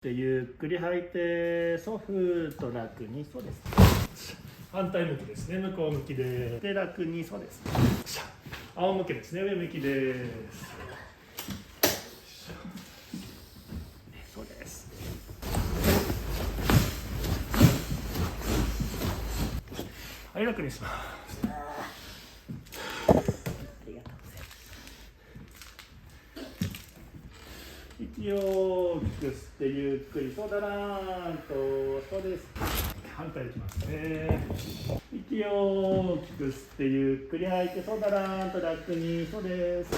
でゆっくり吐いて、ソフと楽に、そうです。反対向きですね、向こう向きで楽に、そうです。仰向けですね、上向きです。そうです。はい、楽にします。息を大きく吸ってゆっくりそうだらーんと、そうです。反対いきますね。息を大きく吸ってゆっくり吐いてそうだらーんと楽に、そうです。